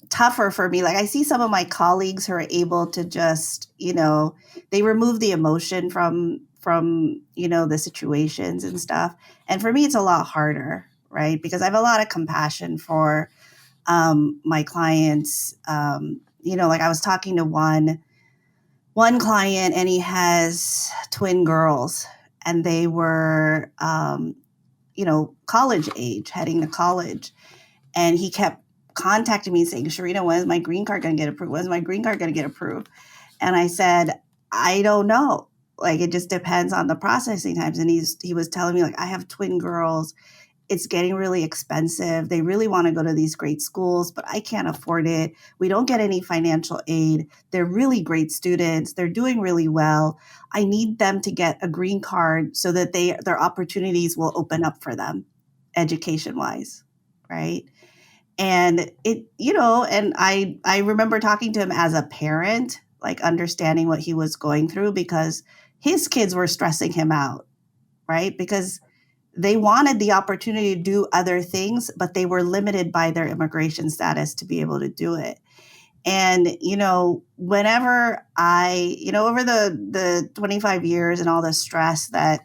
tougher for me. Like, I see some of my colleagues who are able to just, they remove the emotion from the situations and stuff. And for me, it's a lot harder, right? Because I have a lot of compassion for my clients. Like, I was talking to one client, and he has twin girls, and they were, college age, heading to college. And he kept contacting me saying, Charina, when is my green card going to get approved? When is my green card going to get approved? And I said, I don't know. Like, it just depends on the processing times. And he was telling me, like, I have twin girls. It's getting really expensive. They really want to go to these great schools, but I can't afford it. We don't get any financial aid. They're really great students. They're doing really well. I need them to get a green card so that their opportunities will open up for them education-wise, right? And and I remember talking to him as a parent, like understanding what he was going through, because his kids were stressing him out, right? Because they wanted the opportunity to do other things, but they were limited by their immigration status to be able to do it. And, whenever over the 25 years and all the stress that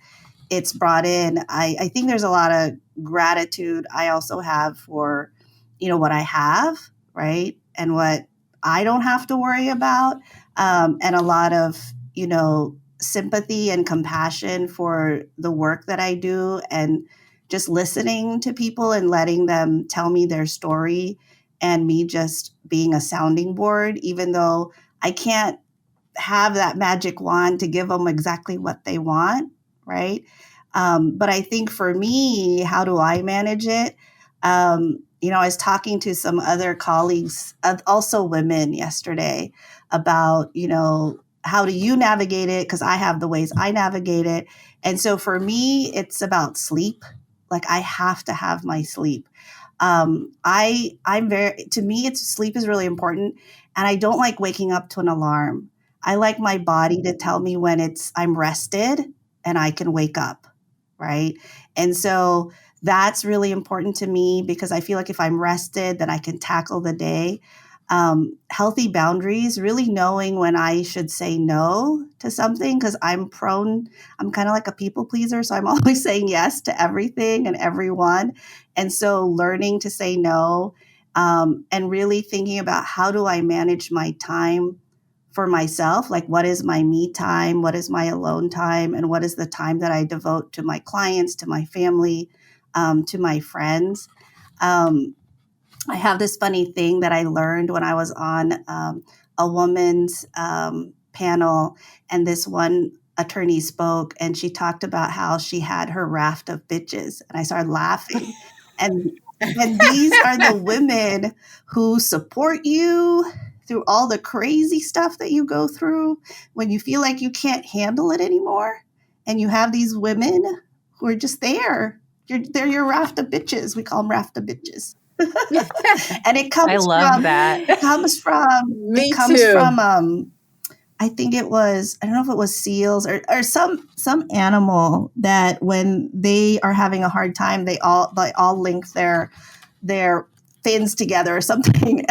it's brought in, I think there's a lot of gratitude I also have for, what I have, right? And what I don't have to worry about. And a lot of, sympathy and compassion for the work that I do, and just listening to people and letting them tell me their story, and me just being a sounding board, even though I can't have that magic wand to give them exactly what they want, right? But I think for me, how do I manage it? I was talking to some other colleagues, also women, yesterday about, how do you navigate it? Because I have the ways I navigate it. And so for me, it's about sleep. Like, I have to have my sleep. To me, sleep is really important. And I don't like waking up to an alarm. I like my body to tell me when I'm rested and I can wake up, right? And so that's really important to me, because I feel like if I'm rested, then I can tackle the day. Healthy boundaries, really knowing when I should say no to something, because I'm kind of like a people pleaser. So I'm always saying yes to everything and everyone. And so learning to say no, and really thinking about, how do I manage my time for myself? Like, what is my me time? What is my alone time? And what is the time that I devote to my clients, to my family, to my friends? I have this funny thing that I learned when I was on a woman's panel, and this one attorney spoke, and she talked about how she had her raft of bitches, and I started laughing. And these are the women who support you through all the crazy stuff that you go through when you feel like you can't handle it anymore. And you have these women who are just there. They're your raft of bitches. We call them raft of bitches. And it comes I love that. It comes from I think it was, I don't know if it was seals or some animal that when they are having a hard time, they all link their fins together or something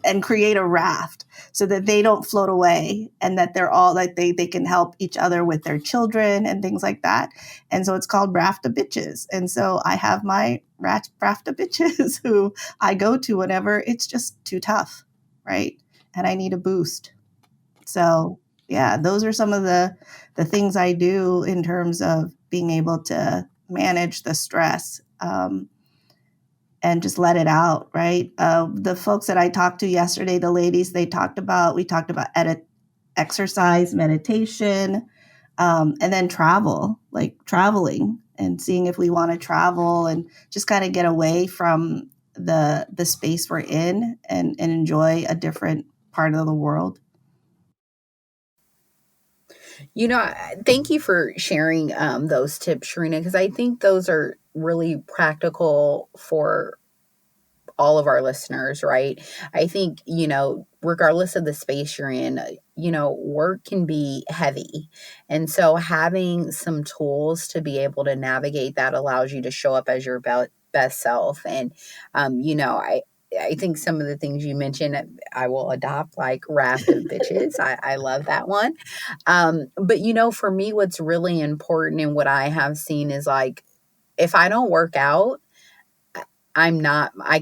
and create a raft so that they don't float away, and that they're all like they can help each other with their children and things like that. And so it's called raft of bitches. And so I have my raft of bitches who I go to whenever it's just too tough, right? And I need a boost. So yeah, those are some of the things I do in terms of being able to manage the stress. And just let it out, right? The folks that I talked to yesterday, the ladies, we talked about exercise, meditation, and then traveling and seeing if we want to travel and just kind of get away from the space we're in and enjoy a different part of the world. Thank you for sharing those tips, Charina, because I think those are really practical for all of our listeners, right? I think, regardless of the space you're in, work can be heavy. And so having some tools to be able to navigate that allows you to show up as your best self. And, I think some of the things you mentioned, I will adopt, like raft of bitches. I love that one. But, for me, what's really important and what I have seen is, like, if I don't work out, I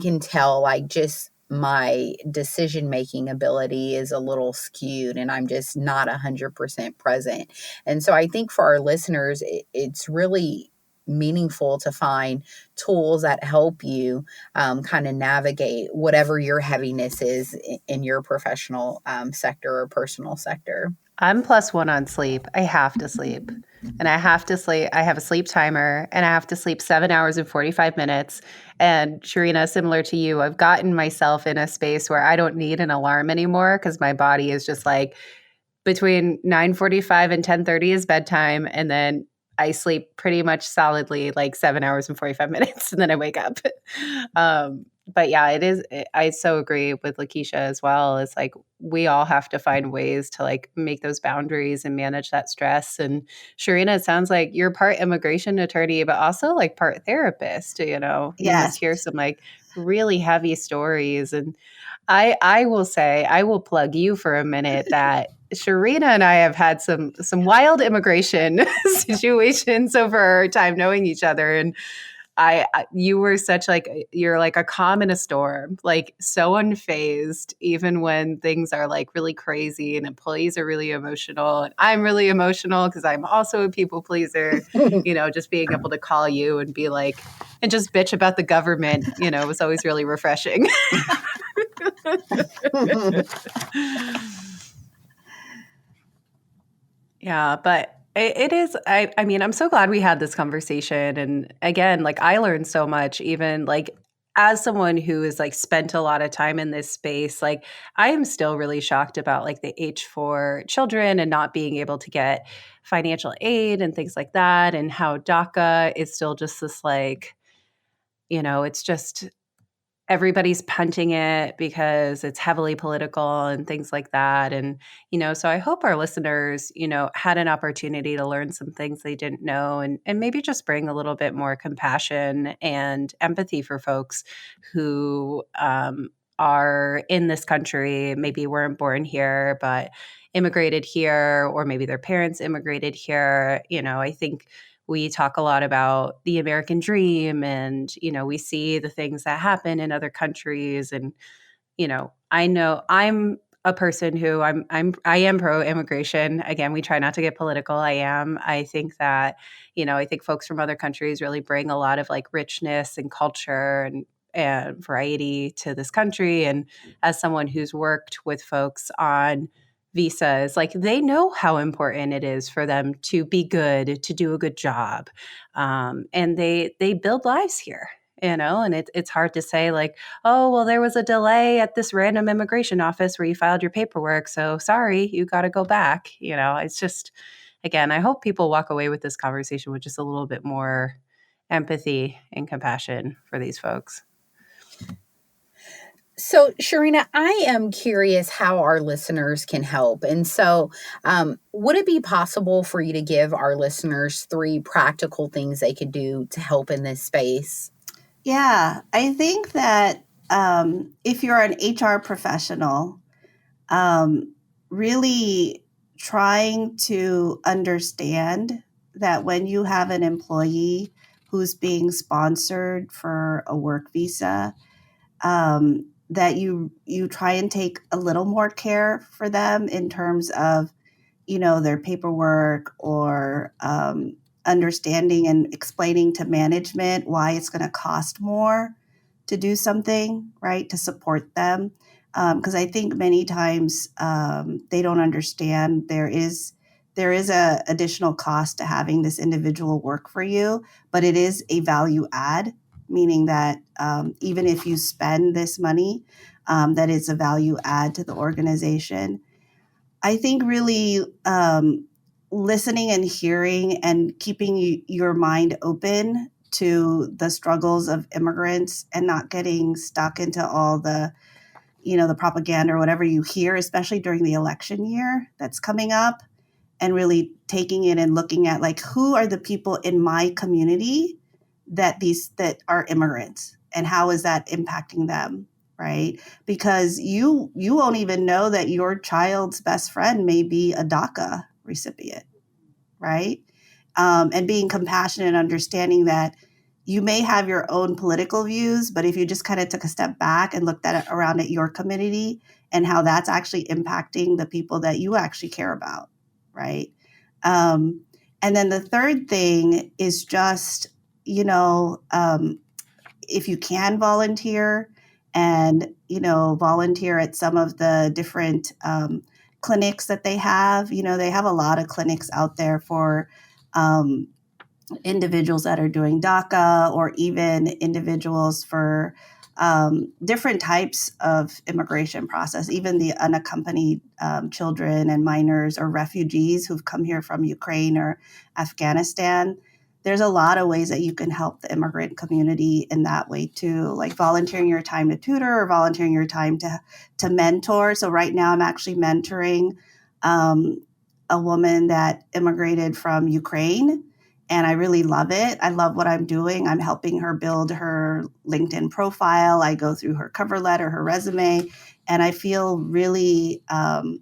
can tell, like, just my decision-making ability is a little skewed and I'm just not 100% present. And so I think for our listeners, it's really meaningful to find tools that help you kind of navigate whatever your heaviness is in your professional sector or personal sector. I'm +1 on sleep. I have to sleep. And I have to sleep. I have a sleep timer, and I have to sleep 7 hours and 45 minutes. And Charina, similar to you, I've gotten myself in a space where I don't need an alarm anymore, because my body is just like, between 9:45 and 10:30 is bedtime. And then I sleep pretty much solidly like 7 hours and 45 minutes, and then I wake up. But yeah, it is. I so agree with Lakeisha as well. It's like we all have to find ways to like make those boundaries and manage that stress. And Charina, it sounds like you're part immigration attorney, but also like part therapist. You Yes. must hear some like really heavy stories. And I will say, I will plug you for a minute that Charina and I have had some wild immigration situations over our time knowing each other. And You were such like, you're like a calm in a storm, like so unfazed, even when things are like really crazy and employees are really emotional. And I'm really emotional because I'm also a people pleaser, just being able to call you and be like, and just bitch about the government, was always really refreshing. Yeah, but it is, I mean, I'm so glad we had this conversation. And again, like I learned so much, even like as someone who has like spent a lot of time in this space, like I am still really shocked about like the H4 children and not being able to get financial aid and things like that. And how DACA is still just this like, it's just everybody's punting it because it's heavily political and things like that. And, so I hope our listeners, had an opportunity to learn some things they didn't know and maybe just bring a little bit more compassion and empathy for folks who are in this country, maybe weren't born here, but immigrated here, or maybe their parents immigrated here. I think we talk a lot about the American dream and, we see the things that happen in other countries. And, I know I'm a person who I am pro immigration. Again, we try not to get political. I think that, I think folks from other countries really bring a lot of like richness and culture and variety to this country. And as someone who's worked with folks on visas, like they know how important it is for them to be good, to do a good job, and they build lives here. And it's hard to say like, oh, well, there was a delay at this random immigration office where you filed your paperwork, so sorry, you got to go back. It's just, again, I hope people walk away with this conversation with just a little bit more empathy and compassion for these folks. So, Charina, I am curious how our listeners can help. And so, would it be possible for you to give our listeners 3 practical things they could do to help in this space? Yeah, I think that if you're an HR professional, really trying to understand that when you have an employee who's being sponsored for a work visa, that you try and take a little more care for them in terms of, their paperwork or understanding and explaining to management why it's going to cost more to do something, right, to support them. Because I think many times they don't understand there is a additional cost to having this individual work for you, but it is a value add, meaning that even if you spend this money, that is a value add to the organization. I think really listening and hearing and keeping your mind open to the struggles of immigrants and not getting stuck into all the propaganda or whatever you hear, especially during the election year that's coming up, and really taking it and looking at like, who are the people in my community that are immigrants and how is that impacting them, right? Because you won't even know that your child's best friend may be a DACA recipient, right? And being compassionate and understanding that you may have your own political views, but if you just kind of took a step back and looked at it around at your community and how that's actually impacting the people that you actually care about, right? And then the third thing is just, if you can volunteer and, volunteer at some of the different clinics that they have. They have a lot of clinics out there for individuals that are doing DACA or even individuals for different types of immigration process, even the unaccompanied children and minors or refugees who've come here from Ukraine or Afghanistan. There's a lot of ways that you can help the immigrant community in that way too, like volunteering your time to tutor or volunteering your time to mentor. So right now I'm actually mentoring a woman that immigrated from Ukraine, and I really love it. I love what I'm doing. I'm helping her build her LinkedIn profile. I go through her cover letter, her resume, and I feel really, I'm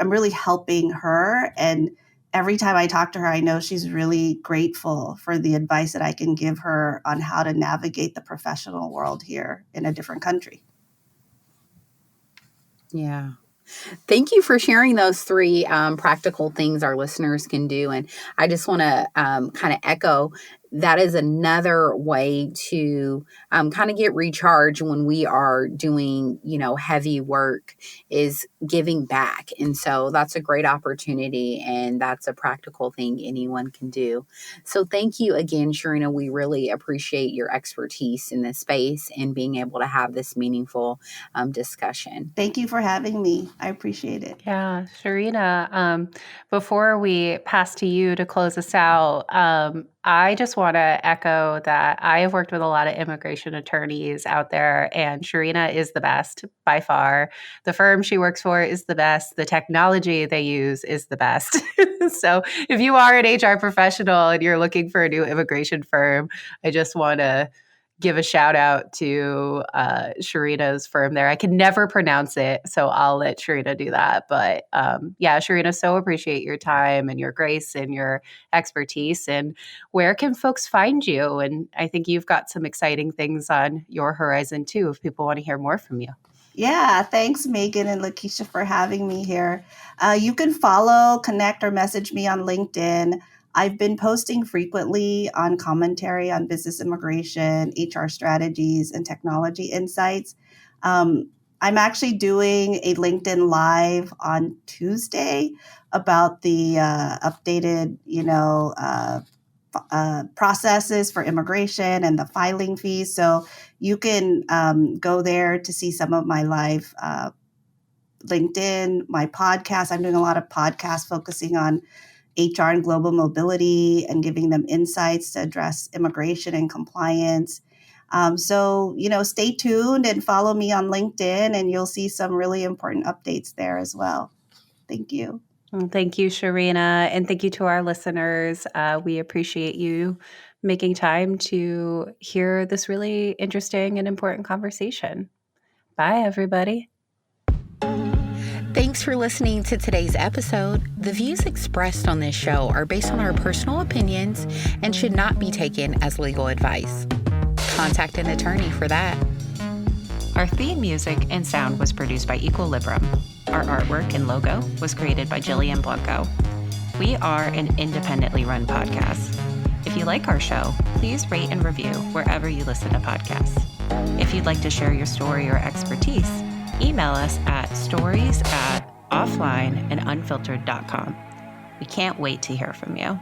really helping her and every time I talk to her, I know she's really grateful for the advice that I can give her on how to navigate the professional world here in a different country. Yeah. Thank you for sharing those three practical things our listeners can do. And I just want to kind of echo that is another way to kind of get recharged when we are doing, heavy work, is giving back. And so that's a great opportunity, and that's a practical thing anyone can do. So thank you again, Charina. We really appreciate your expertise in this space and being able to have this meaningful discussion. Thank you for having me. I appreciate it. Yeah, Charina, before we pass to you to close us out, I just want to echo that I have worked with a lot of immigration attorneys out there, and Charina is the best by far. The firm she works for is the best. The technology they use is the best. So if you are an HR professional and you're looking for a new immigration firm, I just want to give a shout out to Charina's firm there. I can never pronounce it, so I'll let Charina do that. But yeah, Charina, so appreciate your time and your grace and your expertise. And where can folks find you? And I think you've got some exciting things on your horizon too, if people want to hear more from you. Yeah, thanks, Megan and Lakeisha, for having me here. You can follow, connect, or message me on LinkedIn. I've been posting frequently on commentary on business immigration, HR strategies, and technology insights. I'm actually doing a LinkedIn Live on Tuesday about the updated, processes for immigration and the filing fees. So you can go there to see some of my live LinkedIn, my podcast. I'm doing a lot of podcasts focusing on HR and global mobility and giving them insights to address immigration and compliance. So, stay tuned and follow me on LinkedIn, and you'll see some really important updates there as well. Thank you. Well, thank you, Charina, and thank you to our listeners. We appreciate you making time to hear this really interesting and important conversation. Bye, everybody. Thanks for listening to today's episode. The views expressed on this show are based on our personal opinions and should not be taken as legal advice. Contact an attorney for that. Our theme music and sound was produced by Equilibrium. Our artwork and logo was created by Jillian Blanco. We are an independently run podcast. If you like our show, please rate and review wherever you listen to podcasts. If you'd like to share your story or expertise, email us at stories@offlineandunfiltered.com. We can't wait to hear from you.